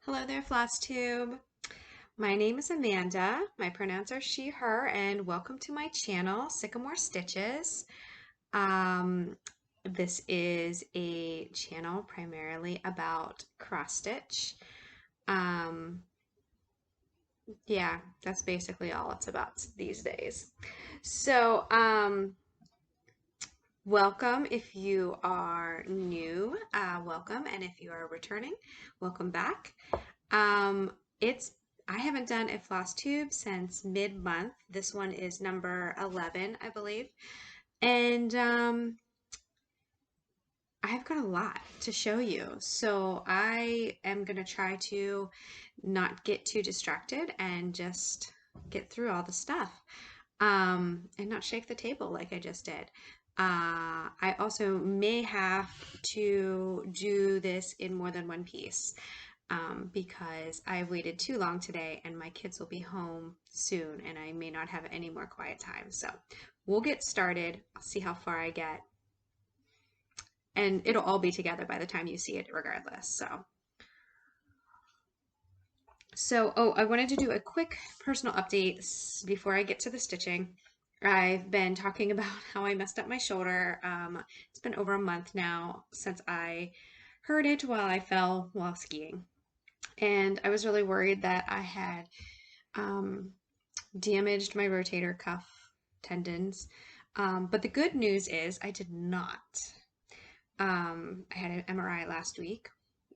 Hello there, Flosstube. My name is Amanda. My pronouns are she, her, and welcome to my channel, Sycamore Stitches. Um, this is a channel primarily about cross stitch. Um, yeah, that's basically all it's about these days. So, welcome if you are new, welcome, and if you are returning, welcome back. Um, it's I haven't done a floss tube since mid-month. This one is number 11, I believe. And I've got a lot to show you. So I am going to try to not get too distracted and just get through all the stuff. And not shake the table like I just did. I also may have to do this in more than one piece. Because I waited too long today and my kids will be home soon and I may not have any more quiet time. So we'll get started. I'll see how far I get. And it'll all be together by the time you see it regardless. So, I wanted to do a quick personal update before I get to the stitching. I've been talking about how I messed up my shoulder. It's been over a month now since I hurt it while I fell while skiing. And I was really worried that I had damaged my rotator cuff tendons. But the good news is I did not. I had an MRI last week.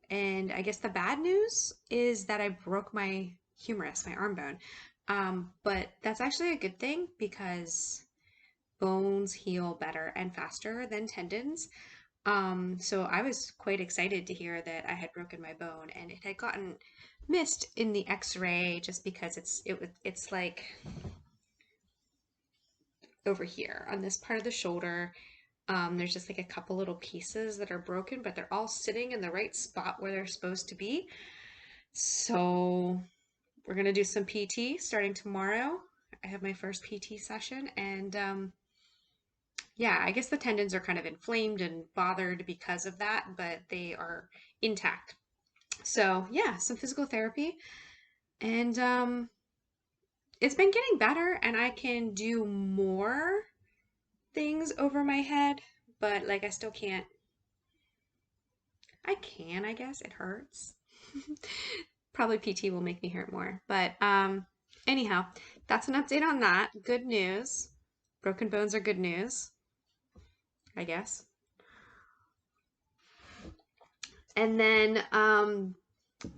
And I guess the bad news is that I broke my humerus, my arm bone. But that's actually a good thing because bones heal better and faster than tendons. So I was quite excited to hear that I had broken my bone and it had gotten missed in the x-ray just because it's like over here on this part of the shoulder. There's just like a couple little pieces that are broken, but they're all sitting in the right spot where they're supposed to be. So we're gonna do some PT starting tomorrow. I have my first PT session and yeah, I guess the tendons are kind of inflamed and bothered because of that, but they are intact. So yeah, some physical therapy. And it's been getting better and I can do more things over my head, but like I still can't. I can, I guess. It hurts. Probably PT will make me hurt more. But anyhow, that's an update on that. Good news. Broken bones are good news, I guess. And then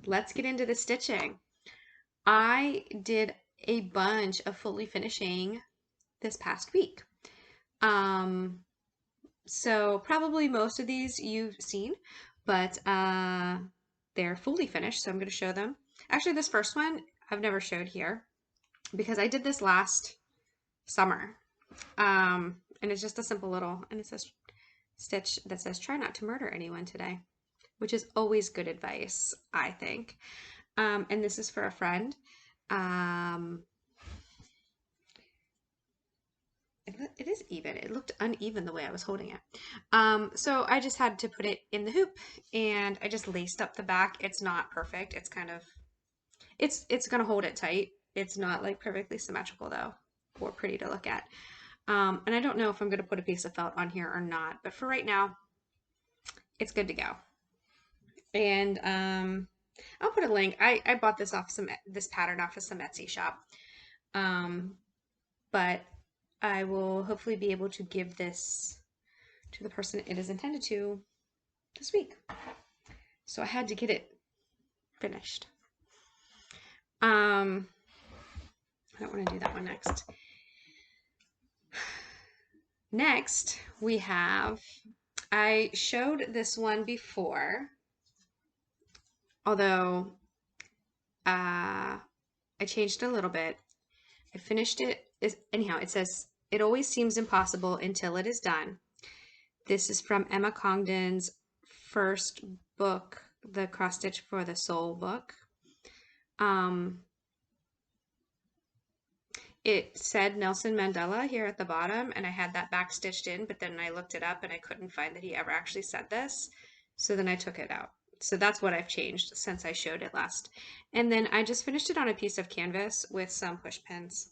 let's get into the stitching. I did a bunch of fully finishing this past week. So probably most of these you've seen, but they're fully finished, so I'm going to show them. Actually, this first one I've never showed here because I did this last summer. And it's just a simple little, and it says stitch that says try not to murder anyone today, which is always good advice, I think. And this is for a friend. It is even. It looked uneven the way I was holding it. So I just had to put it in the hoop and I just laced up the back. It's not perfect. It's kind of, it's gonna hold it tight. It's not like perfectly symmetrical though, or pretty to look at. And I don't know if I'm gonna put a piece of felt on here or not, but for right now, it's good to go. And I'll put a link. I bought this pattern off of some Etsy shop. But I will hopefully be able to give this to the person it is intended to this week. So I had to get it finished. I don't want to do that one next. Next, we have, I showed this one before, although I changed it a little bit. I finished it. Anyhow, it says, it always seems impossible until it is done. This is from Emma Congdon's first book, the Cross Stitch for the Soul book. It said Nelson Mandela here at the bottom, and I had that back stitched in, but then I looked it up and I couldn't find that he ever actually said this. So then I took it out. So that's what I've changed since I showed it last. And then I just finished it on a piece of canvas with some push pins.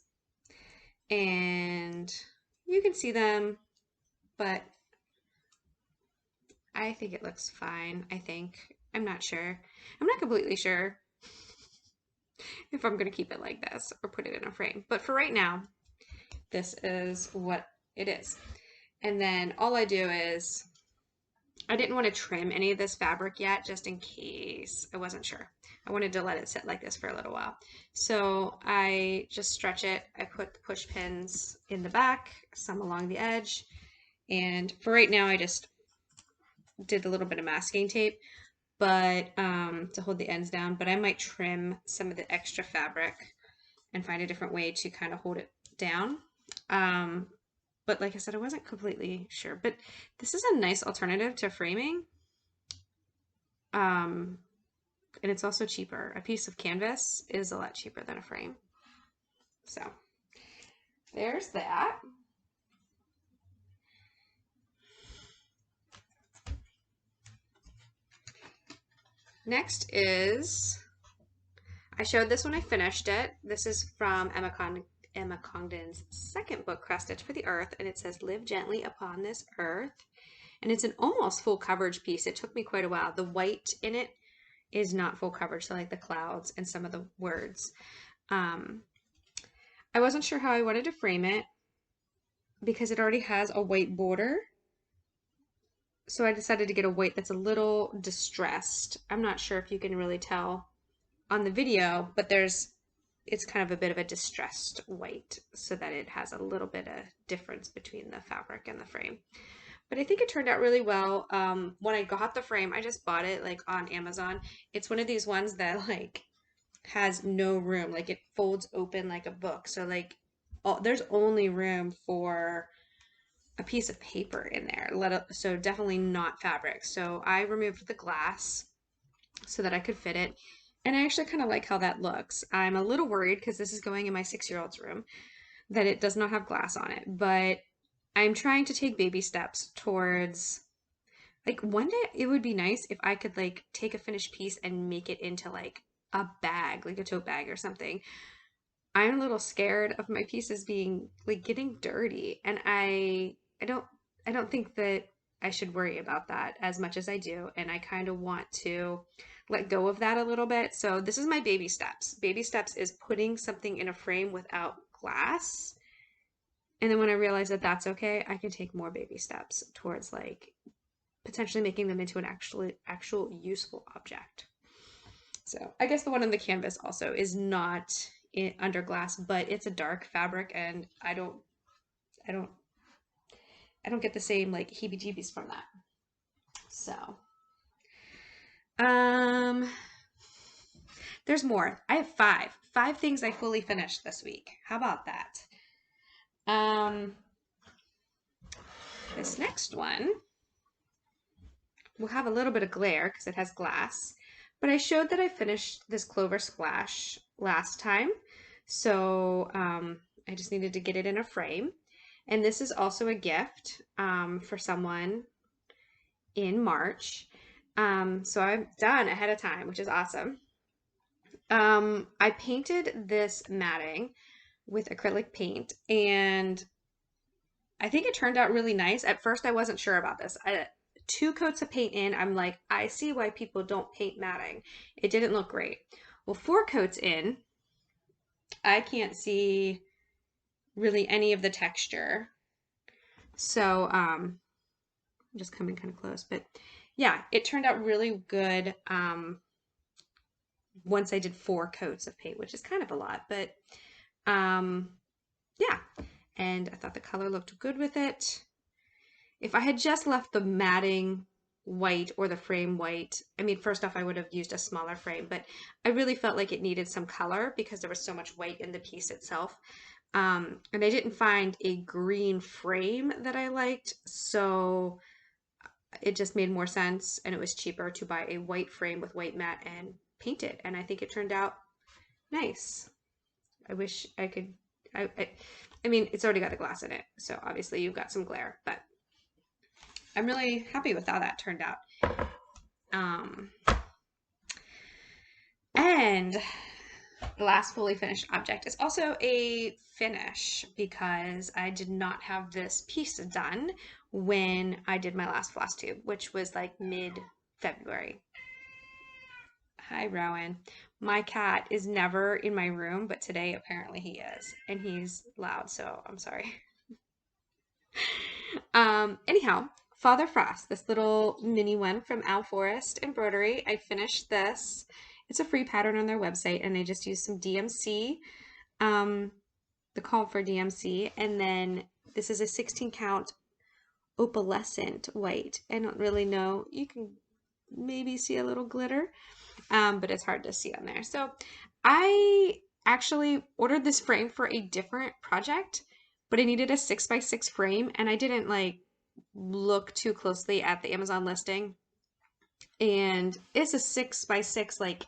And you can see them, but I think it looks fine, I think. I'm not sure. I'm not completely sure if I'm going to keep it like this or put it in a frame. But for right now, this is what it is. And then all I do is, I didn't want to trim any of this fabric yet, just in case I wasn't sure. I wanted to let it sit like this for a little while. So I just stretch it. I put the push pins in the back, some along the edge. And for right now, I just did a little bit of masking tape, but to hold the ends down, but I might trim some of the extra fabric and find a different way to kind of hold it down. But like I said, I wasn't completely sure, but this is a nice alternative to framing. And it's also cheaper. A piece of canvas is a lot cheaper than a frame. So there's that. Next is, I showed this when I finished it. This is from Emma Congdon's second book, Cross Stitch for the Earth, and it says, "Live gently upon this earth." And it's an almost full coverage piece. It took me quite a while. The white in it is not full coverage, so like the clouds and some of the words. I wasn't sure how I wanted to frame it because it already has a white border. So I decided to get a white that's a little distressed. I'm not sure if you can really tell on the video, but it's kind of a bit of a distressed white so that it has a little bit of difference between the fabric and the frame. But I think it turned out really well. When I got the frame, I just bought it like on Amazon. It's one of these ones that like has no room, like it folds open like a book. So like there's only room for a piece of paper in there, so definitely not fabric. So I removed the glass so that I could fit it. And I actually kind of like how that looks. I'm a little worried because this is going in my 6-year-old's room that it does not have glass on it, but I'm trying to take baby steps towards, like, one day it would be nice if I could like take a finished piece and make it into like a bag, like a tote bag or something. I'm a little scared of my pieces being like getting dirty, and I don't think that I should worry about that as much as I do, and I kind of want to let go of that a little bit. So this is my baby steps. Baby steps is putting something in a frame without glass. And then when I realize that that's okay, I can take more baby steps towards like potentially making them into an actual useful object. So I guess the one on the canvas also is not under glass, but it's a dark fabric, and I don't get the same like heebie-jeebies from that. So, there's more. I have five things I fully finished this week. How about that? This next one will have a little bit of glare because it has glass, but I showed that I finished this Clover splash last time. So, I just needed to get it in a frame. And this is also a gift for someone in March. So I'm done ahead of time, which is awesome. I painted this matting with acrylic paint, and I think it turned out really nice. At first, I wasn't sure about this. 2 coats of paint in, I'm like, I see why people don't paint matting. It didn't look great. Well, 4 coats in, I can't see really any of the texture. So I'm just coming kind of close, but yeah, it turned out really good once I did 4 coats of paint, which is kind of a lot, but yeah, and I thought the color looked good with it. If I had just left the matting white or the frame white, I mean, first off, I would have used a smaller frame, but I really felt like it needed some color because there was so much white in the piece itself. And I didn't find a green frame that I liked, so it just made more sense, and it was cheaper to buy a white frame with white mat and paint it, and I think it turned out nice. I wish I could, I mean, it's already got the glass in it, so obviously you've got some glare, but I'm really happy with how that turned out. And the last fully finished object is also a finish because I did not have this piece done when I did my last Flosstube, which was like mid-February. Hi, Rowan. My cat is never in my room, but today apparently he is, and he's loud, so I'm sorry. Anyhow, Father Frost, this little mini one from Owl Forest Embroidery. I finished this. It's a free pattern on their website, and I just used some DMC, the call for DMC, and then this is a 16 count opalescent white. I don't really know. You can maybe see a little glitter, but it's hard to see on there. So I actually ordered this frame for a different project, but I needed a 6x6 frame, and I didn't like look too closely at the Amazon listing. And it's a 6x6, like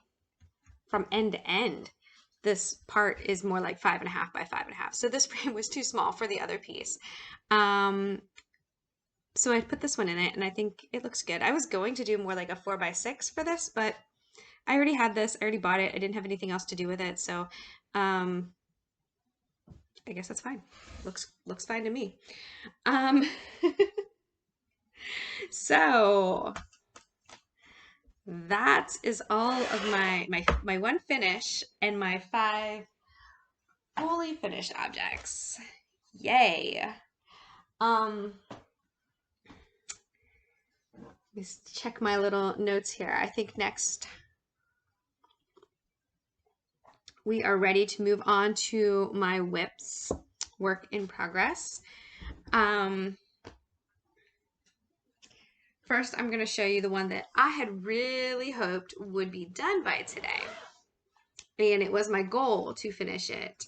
from end to end. This part is more like 5.5 by 5.5. So this frame was too small for the other piece. So I put this one in it, and I think it looks good. I was going to do more like a 4x6 for this, but I already had this. I already bought it. I didn't have anything else to do with it, so I guess that's fine. Looks fine to me. So that is all of my one finish and my 5 fully finished objects. Yay. Let's check my little notes here. I think next we are ready to move on to my whips, work in progress. First, I'm going to show you the one that I had really hoped would be done by today. And it was my goal to finish it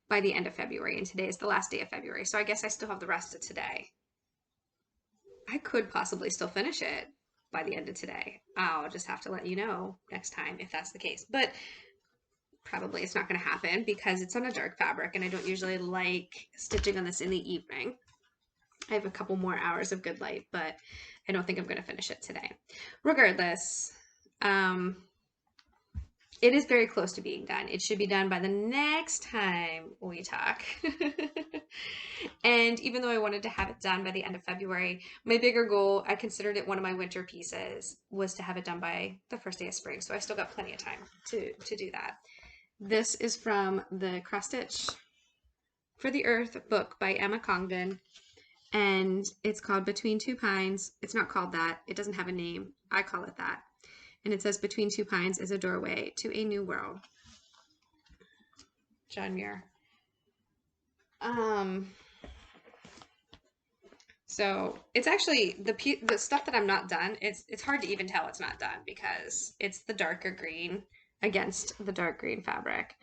by the end of February, and today is the last day of February, so I guess I still have the rest of today. I could possibly still finish it by the end of today. I'll just have to let you know next time if that's the case, but probably it's not going to happen because it's on a dark fabric, and I don't usually like stitching on this in the evening. I have a couple more hours of good light, but I don't think I'm going to finish it today. Regardless, it is very close to being done. It should be done by the next time we talk. And even though I wanted to have it done by the end of February, my bigger goal, I considered it one of my winter pieces, was to have it done by the first day of spring. So I still got plenty of time to do that. This is from the Cross Stitch for the Earth book by Emma Congdon. And it's called Between Two Pines. It's not called that. It doesn't have a name. I call it that. And it says Between Two Pines is a doorway to a new world. John Muir. So it's actually the stuff that I'm not done. It's hard to even tell it's not done because it's the darker green against the dark green fabric.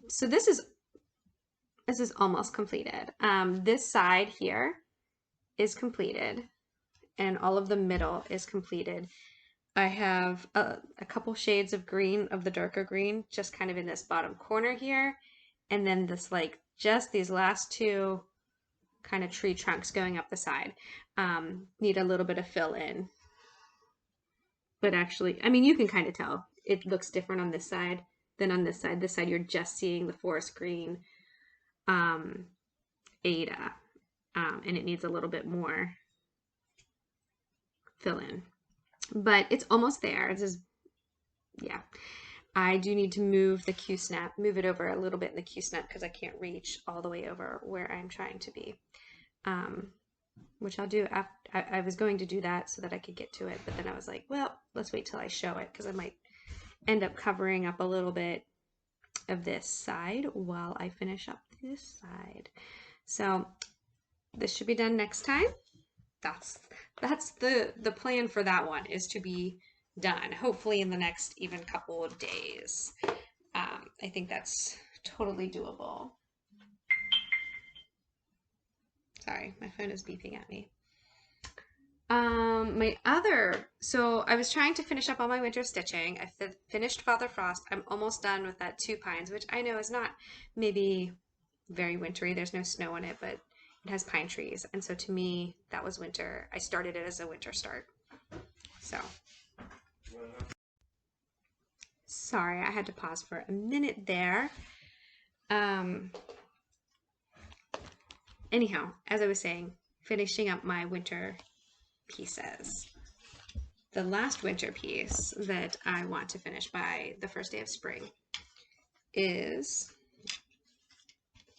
So this is almost completed. This side here is completed, and all of the middle is completed. I have a couple shades of green, of the darker green, just kind of in this bottom corner here, and then this like just these last two kind of tree trunks going up the side need a little bit of fill in, but actually, I mean, you can kind of tell it looks different on this side than on this side. This side you're just seeing the forest green Ada, and it needs a little bit more fill in, but it's almost there. This is, yeah. I do need to move the Q-snap, move it over a little bit in the Q-snap because I can't reach all the way over where I'm trying to be, which I'll do after. I was going to do that so that I could get to it, but then I was like, well, let's wait till I show it because I might end up covering up a little bit of this side while I finish up this side. So this should be done next time. That's the plan for that one, is to be done hopefully in the next even couple of days. I think that's totally doable. Sorry, my phone is beeping at me. So I was trying to finish up all my winter stitching. I finished Father Frost. I'm almost done with that Two Pines, which I know is not maybe very wintry. There's no snow on it, but it has pine trees. And so to me, that was winter. I started it as a winter start. Sorry, I had to pause for a minute there. Anyhow, as I was saying, finishing up my winter pieces. The last winter piece that I want to finish by the first day of spring is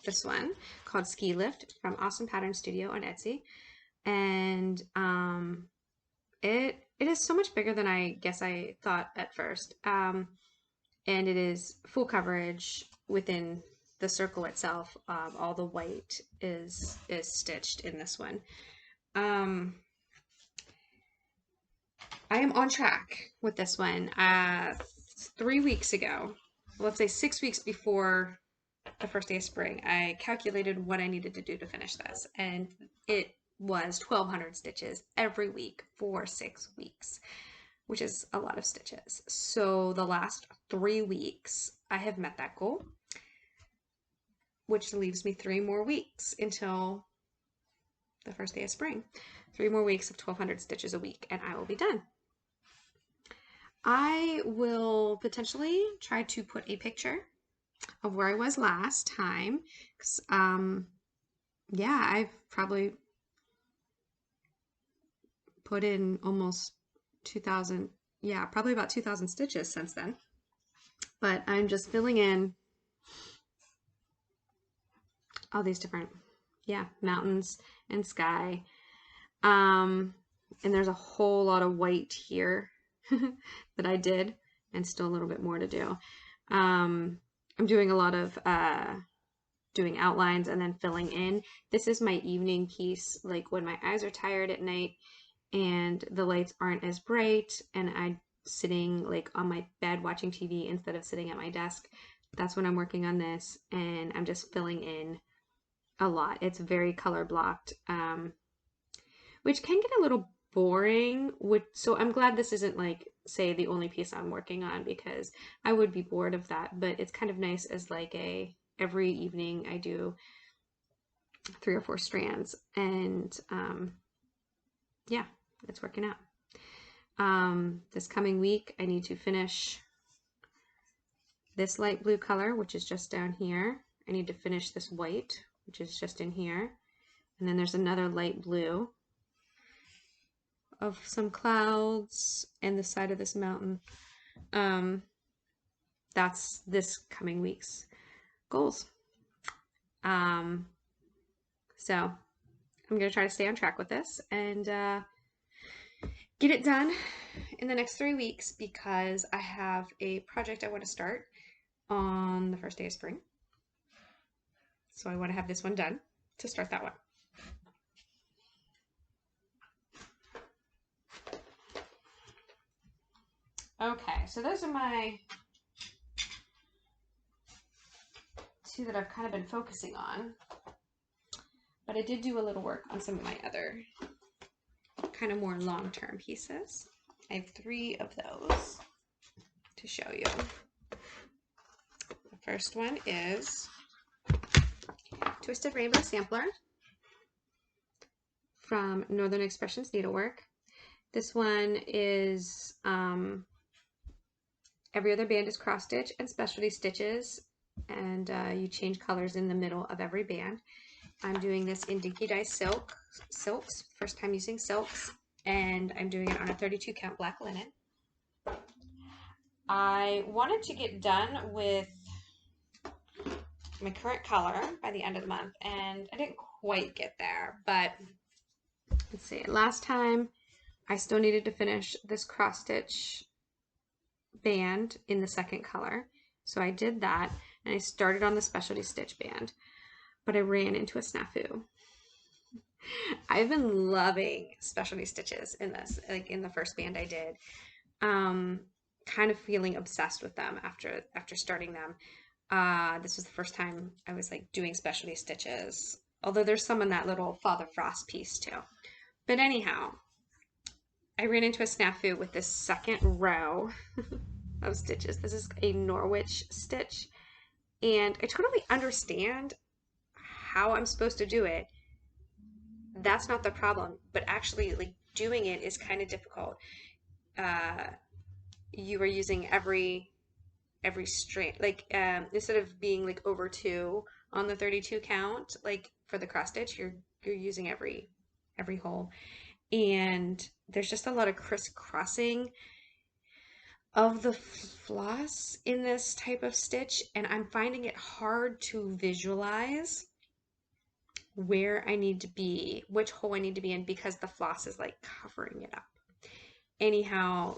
this one called Ski Lift from Awesome Pattern Studio on Etsy. And it is so much bigger than I guess I thought at first. And it is full coverage within the circle itself. All the white is stitched in this one. I am on track with this one. 3 weeks ago, let's say 6 weeks before the first day of spring, I calculated what I needed to do to finish this, and it was 1,200 stitches every week for 6 weeks, which is a lot of stitches. So the last 3 weeks, I have met that goal, which leaves me 3 more weeks until the first day of spring. 3 more weeks of 1,200 stitches a week, and I will be done. I will potentially try to put a picture of where I was last time. Yeah, I've probably put in almost 2,000, yeah, probably about 2,000 stitches since then. But I'm just filling in all these different, yeah, mountains and sky. And there's a whole lot of white here that I did, and still a little bit more to do. I'm doing a lot of doing outlines and then filling in. This is my evening piece, like when my eyes are tired at night and the lights aren't as bright and I'm sitting like on my bed watching TV instead of sitting at my desk. That's when I'm working on this, and I'm just filling in a lot. It's very color blocked, which can get a little boring. So I'm glad this isn't like, say, the only piece I'm working on, because I would be bored of that. But it's kind of nice as like every evening I do 3 or 4 strands, and yeah, it's working out. This coming week I need to finish this light blue color, which is just down here. I need to finish this white, which is just in here, and then there's another light blue of some clouds and the side of this mountain. That's this coming week's goals. So I'm going to try to stay on track with this and get it done in the next 3 weeks, because I have a project I want to start on the first day of spring. So I want to have this one done to start that one. Okay, so those are my 2 that I've kind of been focusing on, but I did do a little work on some of my other kind of more long-term pieces. I have 3 of those to show you. The first one is Twisted Rainbow Sampler from Northern Expressions Needlework. This one is every other band is cross stitch and specialty stitches, and you change colors in the middle of every band. I'm doing this in Dinky Dye silks, first time using silks, and I'm doing it on a 32 count black linen. I wanted to get done with my current color by the end of the month, and I didn't quite get there, but let's see. Last time I still needed to finish this cross stitch band in the second color, so I did that, and I started on the specialty stitch band, but I ran into a snafu. I've been loving specialty stitches in this, like in the first band I did, kind of feeling obsessed with them after starting them. This was the first time I was like doing specialty stitches, although there's some in that little Father Frost piece too. But anyhow, I ran into a snafu with this second row of stitches. This is a Norwich stitch, and I totally understand how I'm supposed to do it. That's not the problem, but actually like doing it is kind of difficult. You are using every every strand, like instead of being like over 2 on the 32 count, like for the cross stitch, you're using every hole. And there's just a lot of crisscrossing of the floss in this type of stitch, and I'm finding it hard to visualize where I need to be, which hole I need to be in, because the floss is like covering it up. Anyhow,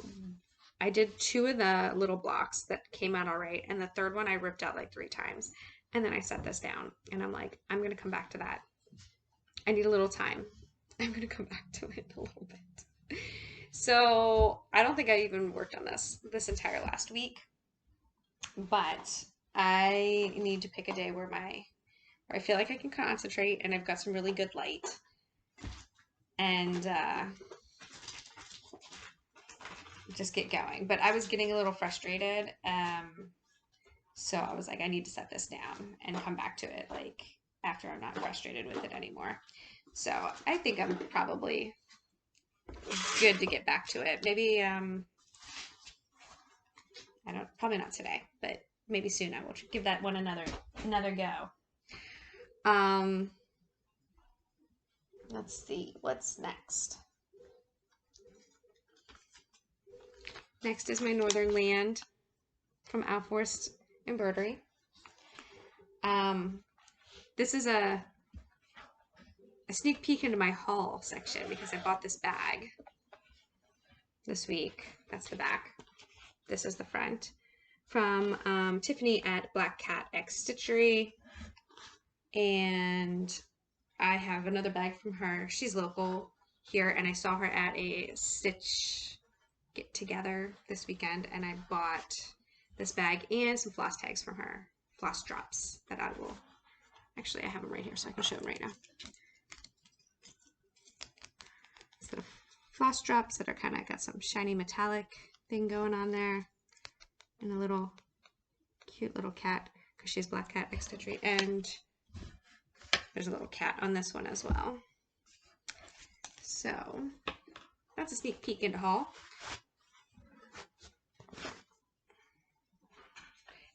I did 2 of the little blocks that came out all right, and the third one I ripped out like 3 times. And then I set this down, and I'm like, I'm going to come back to that. I need a little time. I'm going to come back to it a little bit. So I don't think I even worked on this entire last week, but I need to pick a day where I feel like I can concentrate and I've got some really good light, and just get going. But I was getting a little frustrated, so I was like, I need to set this down and come back to it like after I'm not frustrated with it anymore. So I think I'm probably good to get back to it. Maybe I don't, probably not today, but maybe soon I will give that one another go. Let's see what's next. Next is my Northern Land from Owl Forest Embroidery. This is a sneak peek into my haul section because I bought this bag this week. That's the back. This is the front. From Tiffany at Black Cat X Stitchery. And I have another bag from her. She's local here, and I saw her at a stitch get together this weekend, and I bought this bag and some floss tags from her. Floss drops that I will, actually I have them right here so I can show them right now. So floss drops that are kind of got some shiny metallic thing going on there, and a little cute little cat because she's Black Cat X Stitchery, and there's a little cat on this one as well. So that's a sneak peek into haul.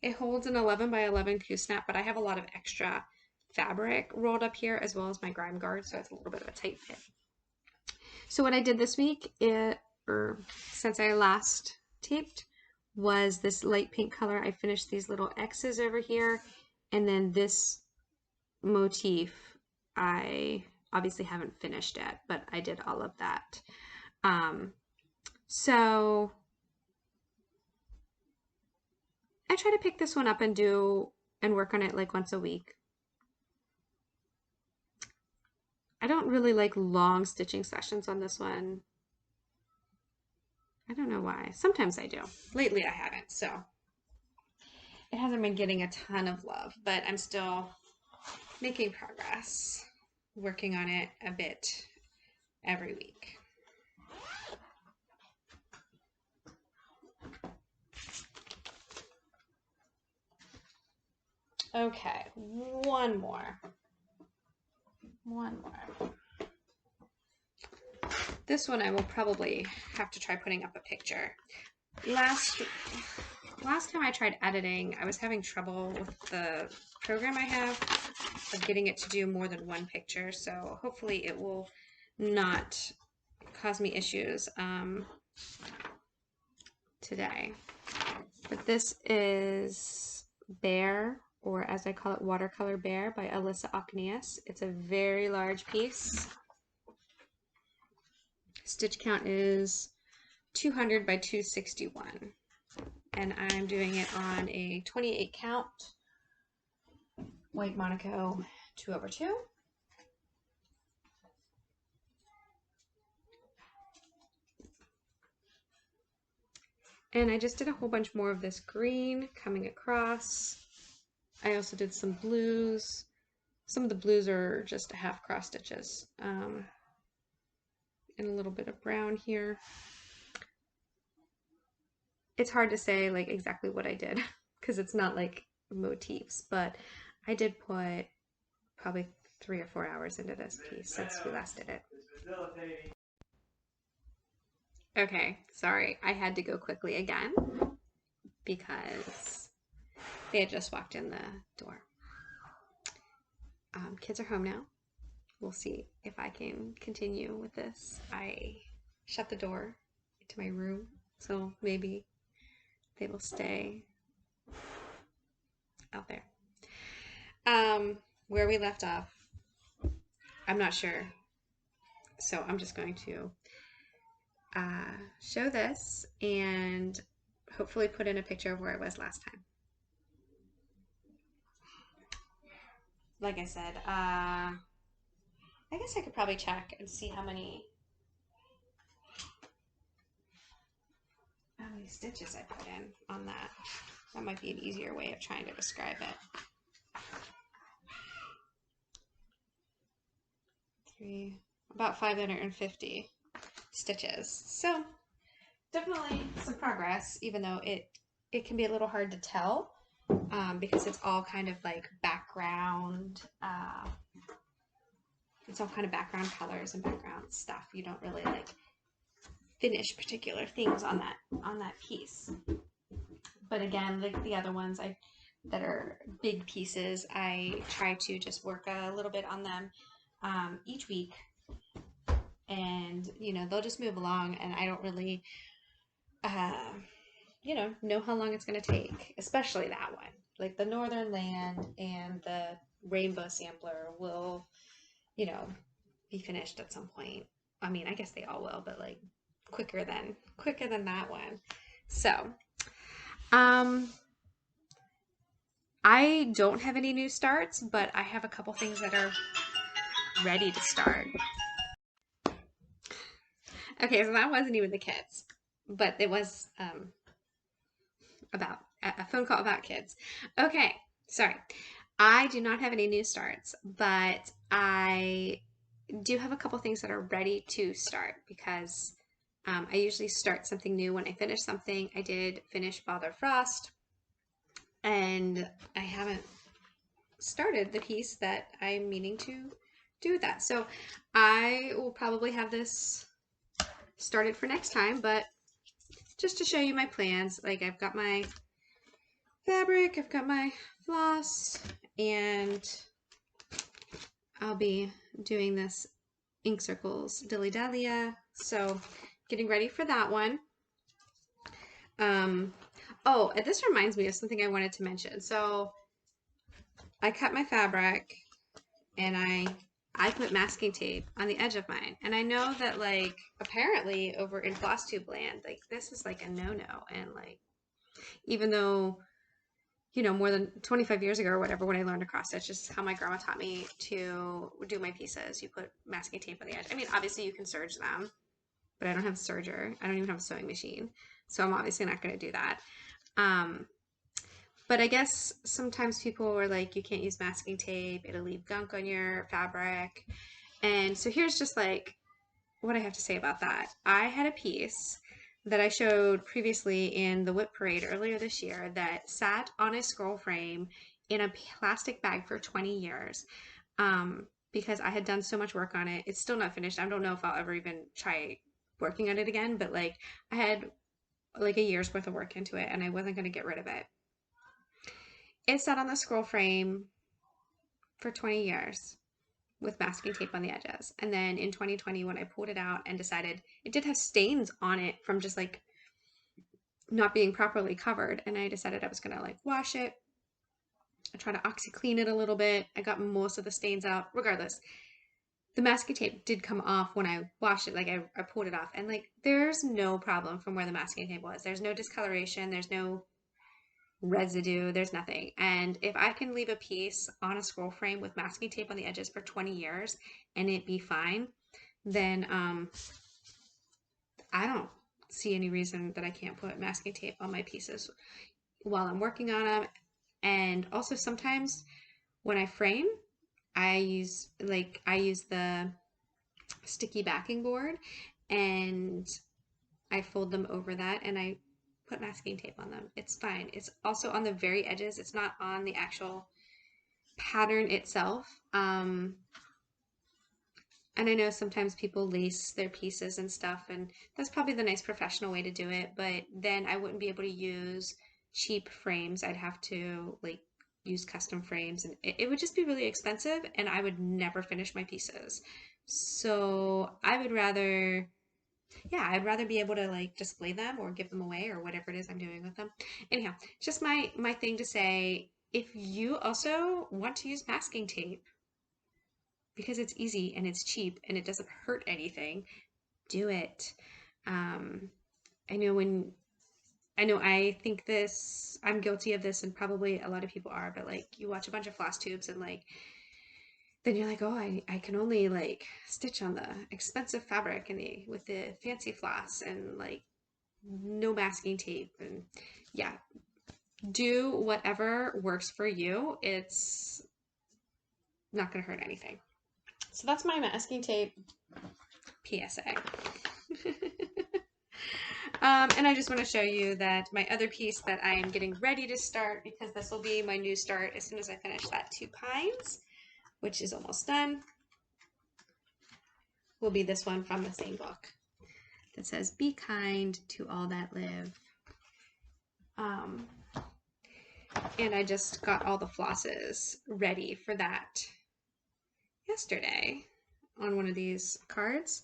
It holds an 11 by 11 Q-snap, but I have a lot of extra fabric rolled up here as well as my grime guard, so it's a little bit of a tight fit. So what I did this week, since I last taped, was this light pink color. I finished these little X's over here, and then this motif I obviously haven't finished yet, but I did all of that. So I try to pick this one up and work on it like once a week. I don't really like long stitching sessions on this one. I don't know why. Sometimes I do. Lately I haven't, so it hasn't been getting a ton of love, but I'm still making progress, working on it a bit every week. Okay, one more. This one I will probably have to try putting up a picture. Last time I tried editing, I was having trouble with the program I have of getting it to do more than one picture, so hopefully it will not cause me issues today. But this is Bear, or as I call it, Watercolor Bear by Alisa Okneas. It's a very large piece. Stitch count is 200 by 261. And I'm doing it on a 28 count white Monaco 2/2. And I just did a whole bunch more of this green coming across. I also did some blues. Some of the blues are just half cross stitches. And a little bit of brown here. It's hard to say like exactly what I did because it's not like motifs, but I did put probably 3 or 4 hours into this piece since we last did it. Okay, sorry, I had to go quickly again because they had just walked in the door. Kids are home now. We'll see if I can continue with this. I shut the door to my room, so maybe they will stay out there. Where we left off, I'm not sure. So I'm just going to show this and hopefully put in a picture of where I was last time. Like I said, I guess I could probably check and see how many stitches I put in on that. That might be an easier way of trying to describe it. About 550 stitches. So definitely some progress, even though it can be a little hard to tell because it's all kind of like background. It's all kind of background colors and background stuff. You don't really like finish particular things on that piece. But again, like the other ones that are big pieces, I try to just work a little bit on them each week, and you know, they'll just move along, and I don't really you know how long it's going to take, especially that one. Like the Northern Land and the Rainbow Sampler will, you know, be finished at some point. I mean, I guess they all will, but like quicker than that one. So I don't have any new starts, but I have a couple things that are ready to start. Okay, so that wasn't even the kids, but it was about a phone call about kids. Okay, sorry. I do not have any new starts, but I do have a couple things that are ready to start because I usually start something new when I finish something. I did finish Bother Frost, and I haven't started the piece that I'm meaning to do with that. So I will probably have this started for next time, but just to show you my plans, like I've got my fabric, I've got my floss, and I'll be doing this ink circles dilly dallia. So getting ready for that one. Oh, and this reminds me of something I wanted to mention. So I cut my fabric and I put masking tape on the edge of mine. And I know that like apparently over in Flosstube land, like this is like a no-no. And like, even though, you know, more than 25 years ago or whatever, when I learned to cross stitch, just how my grandma taught me to do my pieces. You put masking tape on the edge. I mean, obviously you can serge them, but I don't have a serger. I don't even have a sewing machine. So I'm obviously not going to do that. But I guess sometimes people were like, you can't use masking tape. It'll leave gunk on your fabric. And so here's just like what I have to say about that. I had a piece that I showed previously in the Whip Parade earlier this year that sat on a scroll frame in a plastic bag for 20 years because I had done so much work on it. It's still not finished. I don't know if I'll ever even try working on it again, but like I had like a year's worth of work into it and I wasn't going to get rid of it. It sat on the scroll frame for 20 years with masking tape on the edges. And then in 2020, when I pulled it out and decided it did have stains on it from just like not being properly covered. And I decided I was going to like wash it. I tried to OxyClean it a little bit. I got most of the stains out. Regardless, the masking tape did come off when I washed it. Like I pulled it off and like there's no problem from where the masking tape was. There's no discoloration. There's no residue, there's nothing. And if I can leave a piece on a scroll frame with masking tape on the edges for 20 years and it be fine, then I don't see any reason that I can't put masking tape on my pieces while I'm working on them. And also sometimes when I frame, I use the sticky backing board and I fold them over that and I put masking tape on them. It's fine. It's also on the very edges. It's not on the actual pattern itself. And I know sometimes people lace their pieces and stuff, and that's probably the nice professional way to do it, but then I wouldn't be able to use cheap frames. I'd have to like use custom frames, and it would just be really expensive, and I would never finish my pieces. So I would rather, yeah, I'd rather be able to like display them or give them away or whatever it is I'm doing with them. Anyhow, just my thing to say, if you also want to use masking tape because it's easy and it's cheap and it doesn't hurt anything, do it. Um, I know when I think this, I'm guilty of this, and probably a lot of people are, but like you watch a bunch of Flosstubes and like then you're like, oh, I can only like stitch on the expensive fabric and with the fancy floss and like no masking tape. And yeah, do whatever works for you. It's not going to hurt anything. So that's my masking tape PSA. And I just want to show you that my other piece that I am getting ready to start, because this will be my new start as soon as I finish that 2 Kinds, which is almost done, will be this one from the same book that says, "Be kind to all that live." And I just got all the flosses ready for that yesterday on one of these cards.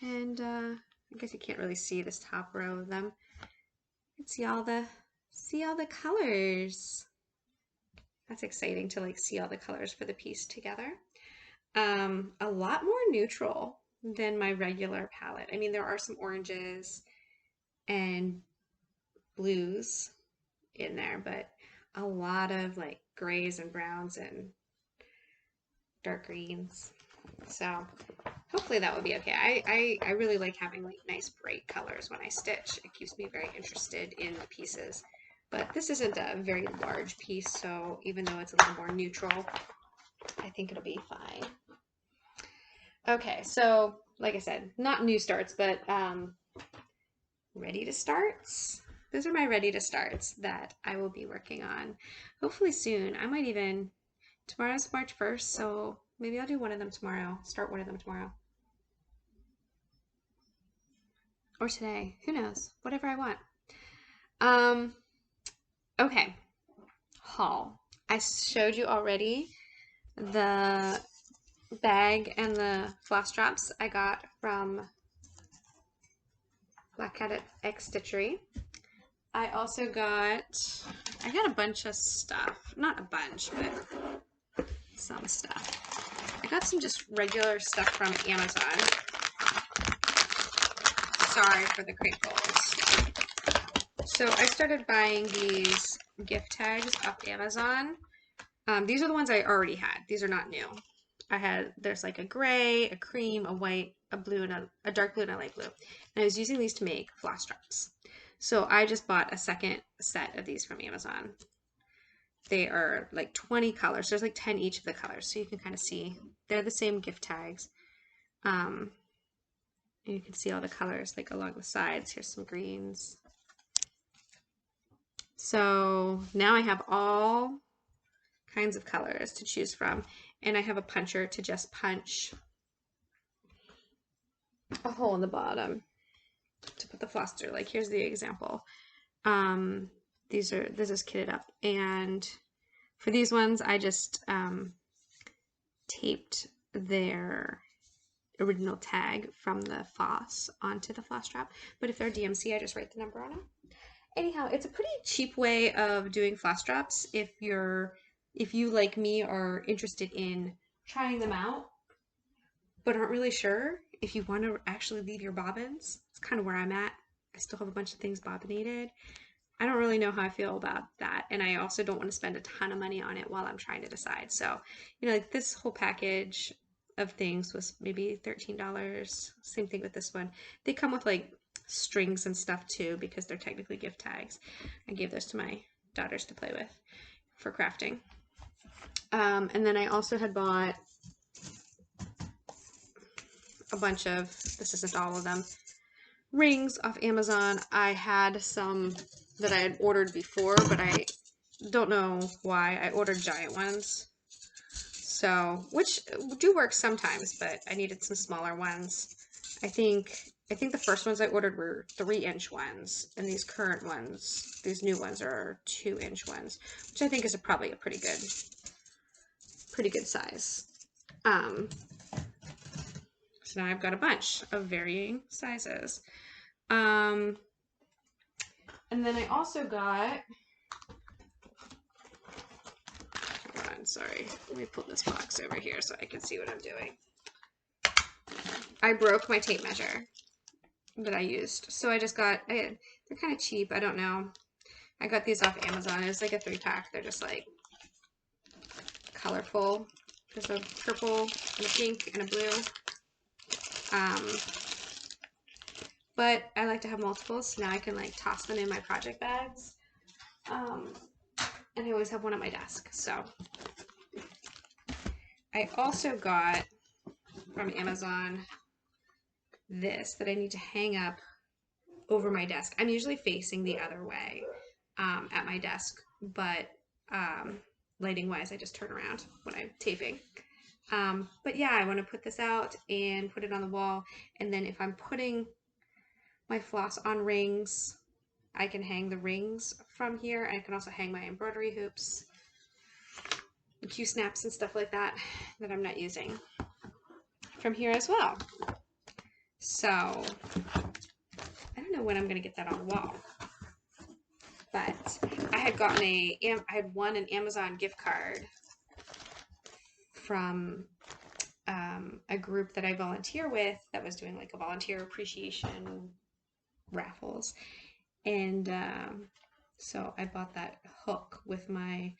And I guess you can't really see this top row of them. You can see all the colors. That's exciting to like see all the colors for the piece together. A lot more neutral than my regular palette. I mean, there are some oranges and blues in there, but a lot of like grays and browns and dark greens. So hopefully that will be okay. I really like having like nice bright colors when I stitch. It keeps me very interested in the pieces. But this isn't a very large piece, so even though it's a little more neutral, I think it'll be fine. Okay, so like I said, not new starts, but ready to starts. Those are my ready to starts that I will be working on hopefully soon. I might even, tomorrow's March 1st, so maybe I'll do one of them tomorrow, start one of them tomorrow. Or today, who knows, whatever I want. Okay, haul. I showed you already the bag and the floss drops I got from Black Cat X Stitchery. I also got a bunch of stuff. Not a bunch, but some stuff. I got some just regular stuff from Amazon. Sorry for the crinkles. So I started buying these gift tags off Amazon. These are the ones I already had. These are not new. There's like a gray, a cream, a white, a blue, and a dark blue and a light blue. And I was using these to make floss drops. So I just bought a second set of these from Amazon. They are like 20 colors. There's like 10 each of the colors. So you can kind of see they're the same gift tags. And you can see all the colors like along the sides. Here's some greens. So now I have all kinds of colors to choose from. And I have a puncher to just punch a hole in the bottom to put the floss through. Like here's the example. This is kitted up, and for these ones I just taped their original tag from the floss onto the floss strap. But if they're DMC, I just write the number on them. Anyhow, it's a pretty cheap way of doing floss drops if you like me are interested in trying them out but aren't really sure if you want to actually leave your bobbins. It's kind of where I'm at. I still have a bunch of things bobbinated. I don't really know how I feel about that, and I also don't want to spend a ton of money on it while I'm trying to decide. So, you know, like this whole package of things was maybe $13. Same thing with this one. They come with like strings and stuff too because they're technically gift tags. I gave those to my daughters to play with for crafting. And then I also had bought a bunch of, this isn't all of them, rings off Amazon. I had some that I had ordered before, but I don't know why. I ordered giant ones. So, which do work sometimes, but I needed some smaller ones. I think I think the first ones I ordered were 3-inch ones, and these current ones, these new ones are 2-inch ones, which I think is probably a pretty good size. So now I've got a bunch of varying sizes. And then I also got, hold on, sorry, let me pull this box over here so I can see what I'm doing. I broke my tape measure that I used. So I just got, they're kind of cheap, I don't know. I got these off Amazon. It's like a 3-pack. They're just like colorful. There's a purple and a pink and a blue. But I like to have multiples, so now I can like toss them in my project bags. And I always have one at my desk. So I also got from Amazon this that I need to hang up over my desk. I'm usually facing the other way at my desk, but lighting wise, I just turn around when I'm taping. But yeah, I want to put this out and put it on the wall. And then if I'm putting my floss on rings, I can hang the rings from here. I can also hang my embroidery hoops, the Q-snaps and stuff like that that I'm not using from here as well. So I don't know when I'm going to get that on the wall. But I had gotten I had won an Amazon gift card from a group that I volunteer with that was doing like a volunteer appreciation raffles. And so I bought that hook with my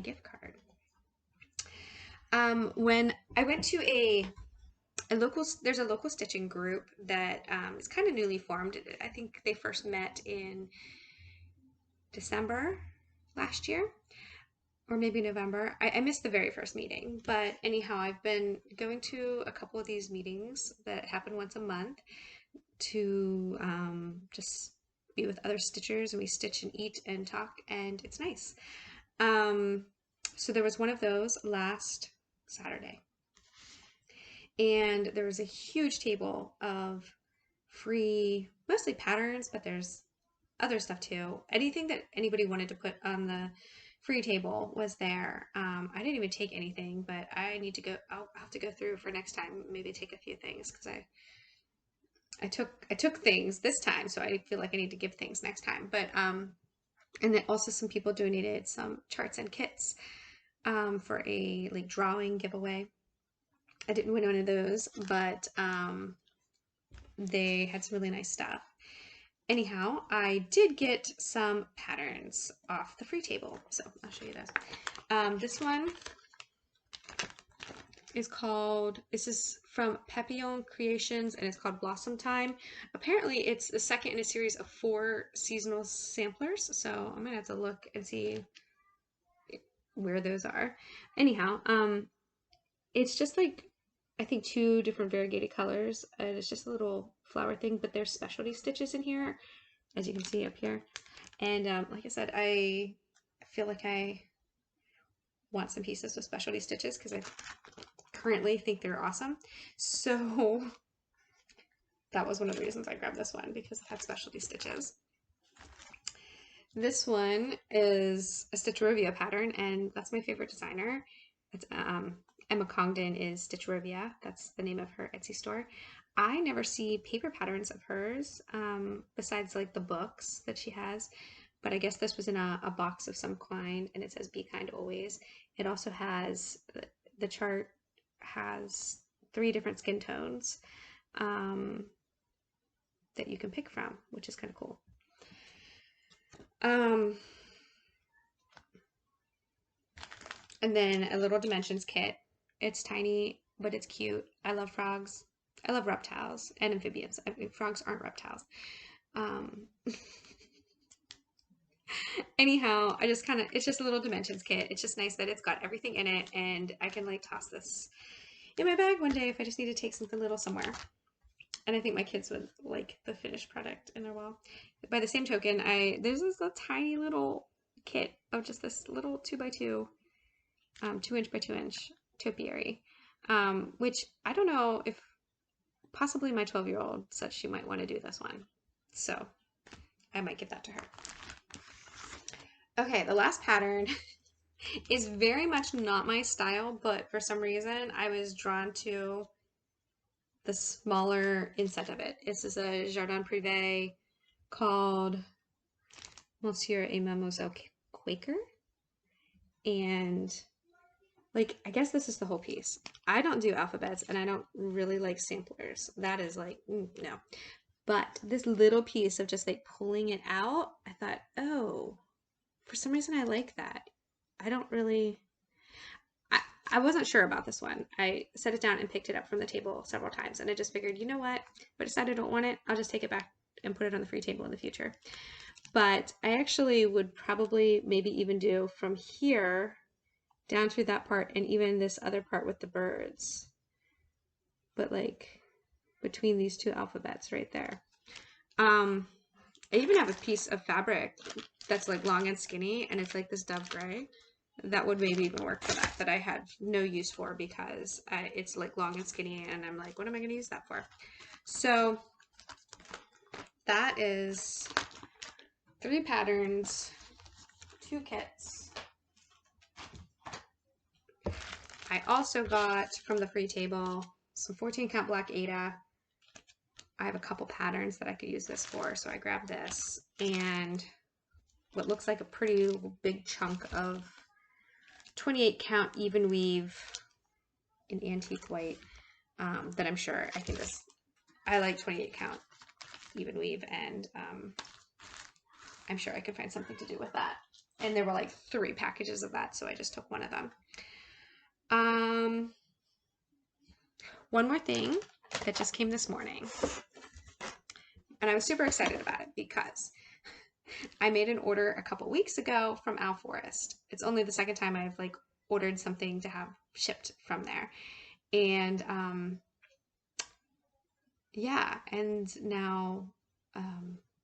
gift card. When I went to there's a local stitching group that is kind of newly formed. I think they first met in December last year, or maybe November. I missed the very first meeting, but anyhow, I've been going to a couple of these meetings that happen once a month to just be with other stitchers, and we stitch and eat and talk, and it's nice. So there was one of those last Saturday. And there was a huge table of free, mostly patterns, but there's other stuff too. Anything that anybody wanted to put on the free table was there. I didn't even take anything, but I need to go, I'll have to go through for next time, maybe take a few things, because I took things this time, so I feel like I need to give things next time. But and then also some people donated some charts and kits for a like drawing giveaway. I didn't win one of those, but they had some really nice stuff. Anyhow, I did get some patterns off the free table, so I'll show you this. This one is called, this is from Papillon Creations, and it's called Blossom Time. Apparently, it's the second in a series of 4 seasonal samplers, so I'm gonna have to look and see where those are. Anyhow, it's just like, I think 2 different variegated colors, and it's just a little flower thing, but there's specialty stitches in here, as you can see up here. And like I said, I feel like I want some pieces with specialty stitches because I currently think they're awesome. So that was one of the reasons I grabbed this one, because it had specialty stitches. This one is a Stitcherovia pattern, and that's my favorite designer. It's Emma Congdon is Stitcherovia. That's the name of her Etsy store. I never see paper patterns of hers besides like the books that she has, but I guess this was in a box of some kind, and it says "Be kind always." It also has, the chart has 3 different skin tones that you can pick from, which is kind of cool. And then a little dimensions kit. It's tiny, but it's cute. I love frogs. I love reptiles and amphibians. I mean, frogs aren't reptiles. Anyhow, I just it's just a little dimensions kit. It's just nice that it's got everything in it, and I can like toss this in my bag one day if I just need to take something little somewhere. And I think my kids would like the finished product in their wall. By the same token, there's this little tiny little kit of just this little 2x2, 2-inch by 2-inch topiary, which I don't know if possibly my 12-year-old said she might want to do this one. So I might give that to her. Okay, the last pattern is very much not my style, but for some reason I was drawn to the smaller inset of it. This is a Jardin Privé called Monsieur et Mademoiselle Quaker. And like, I guess this is the whole piece. I don't do alphabets and I don't really like samplers. That is like, no. But this little piece of just like pulling it out, I thought, oh, for some reason I like that. I don't really, I wasn't sure about this one. I set it down and picked it up from the table several times, and I just figured, you know what? If I decide I don't want it, I'll just take it back and put it on the free table in the future. But I actually would probably maybe even do from here down through that part and even this other part with the birds. But like between these two alphabets right there. I even have a piece of fabric that's like long and skinny, and it's like this dove gray. That would maybe even work for that I had no use for because it's like long and skinny, and I'm like, what am I going to use that for? So that is 3 patterns, 2 kits. I also got from the free table some 14 count black Ada. I have a couple patterns that I could use this for, so I grabbed this and what looks like a pretty big chunk of 28 count even weave in antique white that I'm sure I can just, I like 28 count even weave, and I'm sure I could find something to do with that. And there were like 3 packages of that, so I just took one of them. One more thing that just came this morning, and I was super excited about it because I made an order a couple weeks ago from Owl Forest. It's only the second time I've like ordered something to have shipped from there. And yeah, and now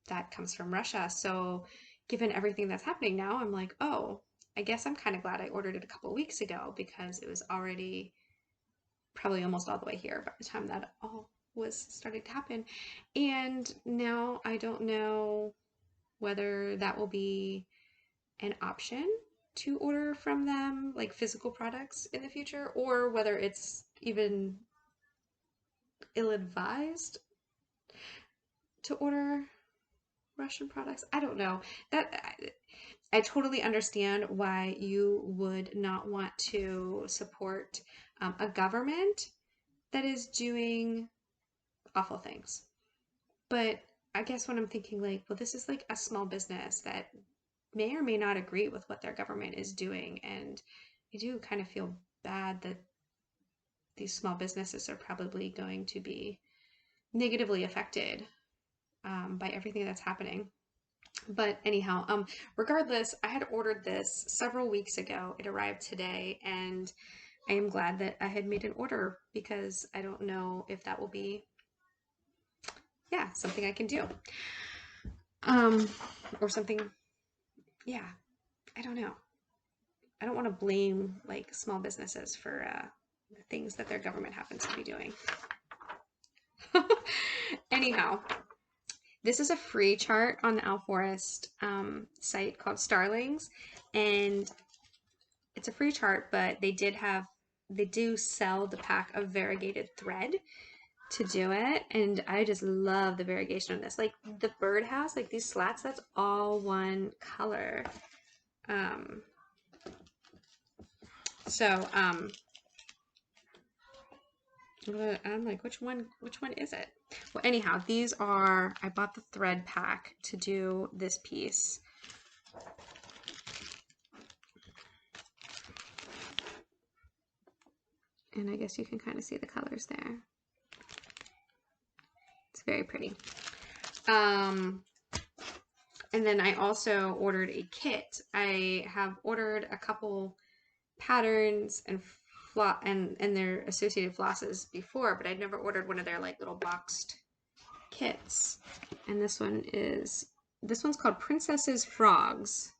that comes from Russia. So given everything that's happening now, I'm like, oh, I guess I'm kind of glad I ordered it a couple weeks ago because it was already probably almost all the way here by the time that all was starting to happen. And now I don't know whether that will be an option to order from them, like physical products in the future, or whether it's even ill-advised to order Russian products. I don't know. That I totally understand why you would not want to support a government that is doing awful things. But I guess when I'm thinking like, well, this is like a small business that may or may not agree with what their government is doing. And I do kind of feel bad that these small businesses are probably going to be negatively affected by everything that's happening. But anyhow, regardless, I had ordered this several weeks ago. It arrived today, and I am glad that I had made an order because I don't know if that will be, yeah, something I can do. Or something, yeah, I don't know. I don't want to blame like small businesses for the things that their government happens to be doing. Anyhow, this is a free chart on the Owl Forest site called Starlings, and it's a free chart, but they do sell the pack of variegated thread to do it, and I just love the variegation on this. Like the birdhouse, like these slats, that's all one color. So I'm like, which one is it? Well, anyhow, these are, I bought the thread pack to do this piece. And I guess you can kind of see the colors there. It's very pretty. And then I also ordered a kit. I have ordered a couple patterns and their associated flosses before, but I'd never ordered one of their like little boxed kits. And this one's called Princess's Frogs.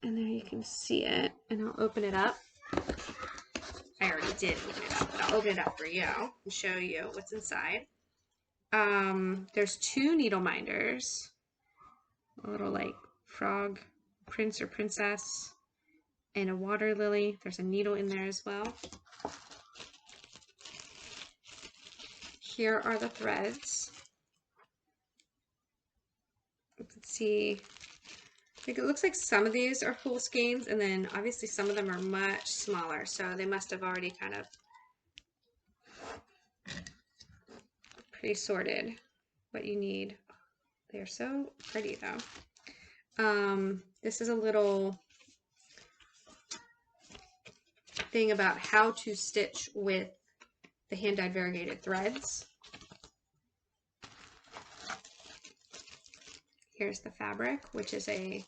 And there you can see it, and I'll open it up. I already did open it up, but I'll open it up for you and show you what's inside. There's 2 needle minders, a little like frog prince or princess, and a water lily. There's a needle in there as well. Here are the threads. Let's see. I think it looks like some of these are full skeins, and then obviously some of them are much smaller, so they must have already kind of pre-sorted what you need. They're so pretty though. This is a little thing about how to stitch with the hand-dyed variegated threads. Here's the fabric, which is I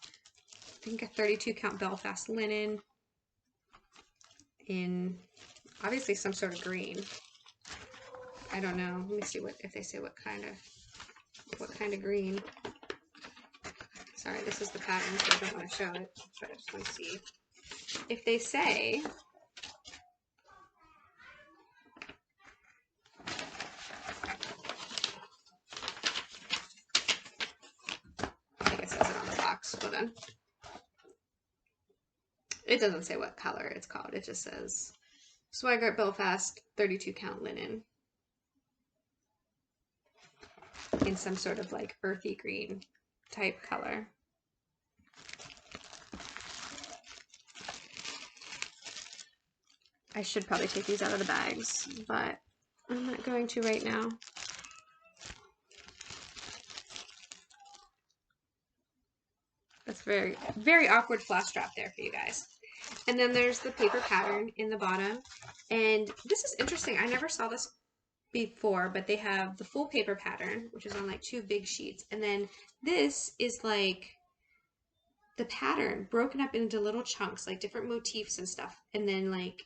think a 32 count Belfast linen in obviously some sort of green. I don't know. Let me see if they say what kind of green. Sorry, this is the pattern, so I don't want to show it. But I just want to see if they say. I think it says it on the box. Hold on. It doesn't say what color it's called. It just says Swigart Belfast 32 count linen in some sort of like earthy green type color. I should probably take these out of the bags, but I'm not going to right now. That's very, very awkward floss strap there for you guys. And then there's the paper pattern in the bottom. And this is interesting. I never saw this before, but they have the full paper pattern, which is on like 2 big sheets. And then this is like the pattern broken up into little chunks, like different motifs and stuff. And then like,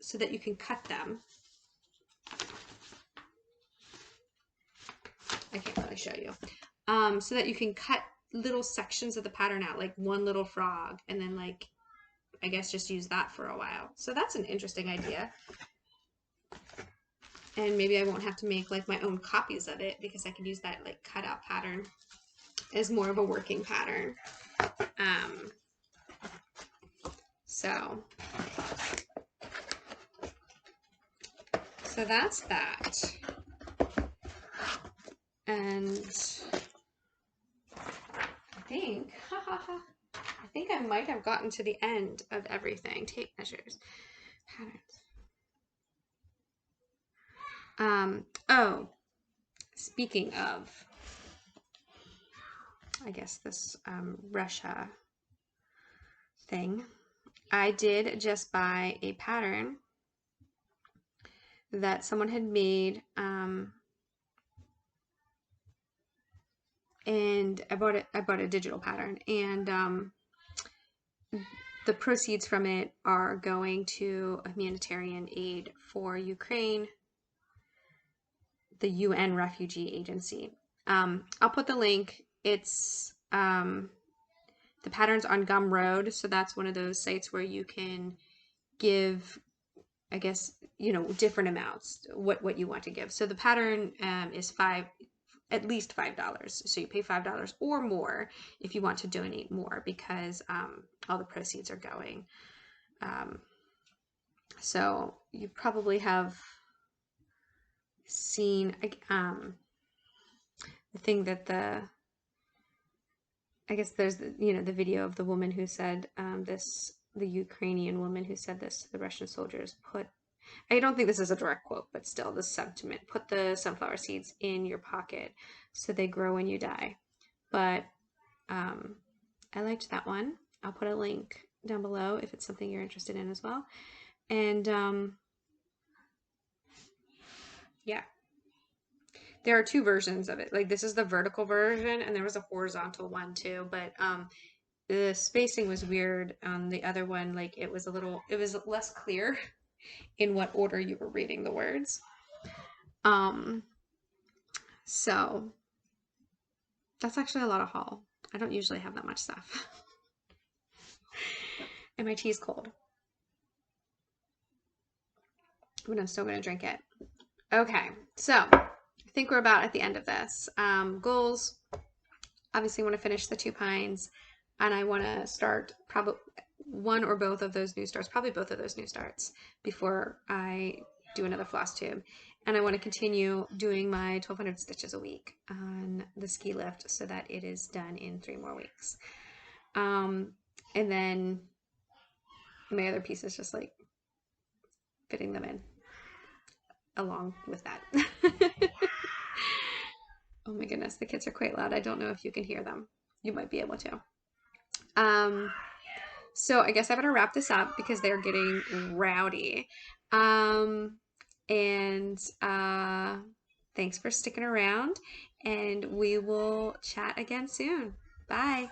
so that you can cut them. I can't really show you. So that you can cut little sections of the pattern out, like one little frog, and then like, I guess just use that for a while. So that's an interesting idea. And maybe I won't have to make like my own copies of it because I can use that like cutout pattern as more of a working pattern. So that's that. And I think I might have gotten to the end of everything. Tape measures, patterns. Oh, speaking of, I guess this Russia thing, I did just buy a pattern that someone had made, and I bought a digital pattern, and the proceeds from it are going to a humanitarian aid for Ukraine, the UN Refugee Agency. I'll put the link. It's the pattern's on Gumroad, so that's one of those sites where you can give, I guess, you know, different amounts, what you want to give. So the pattern is at least $5. So you pay $5 or more if you want to donate more, because all the proceeds are going. So you probably have seen the thing that I guess there's the video of the woman who said the Ukrainian woman who said this to the Russian soldiers, I don't think this is a direct quote, but still the sentiment, put the sunflower seeds in your pocket so they grow when you die. But I liked that one. I'll put a link down below if it's something you're interested in as well. And yeah, there are 2 versions of it. Like, this is the vertical version, and there was a horizontal one too, but the spacing was weird on the other one. Like, it was less clear in what order you were reading the words. So that's actually a lot of haul. I don't usually have that much stuff. And my tea is cold. but I'm still going to drink it. Okay, so I think we're about at the end of this. Goals. Obviously want to finish the 2 pines, and I want to start probably one or both of those new starts, probably both of those new starts before I do another floss tube. And I want to continue doing my 1,200 stitches a week on the ski lift so that it is done in 3 more weeks. And then my other piece is just like fitting them in along with that. Oh my goodness, the kids are quite loud. I don't know if you can hear them. You might be able to. So I guess I better wrap this up because they're getting rowdy. And thanks for sticking around, and we will chat again soon. Bye.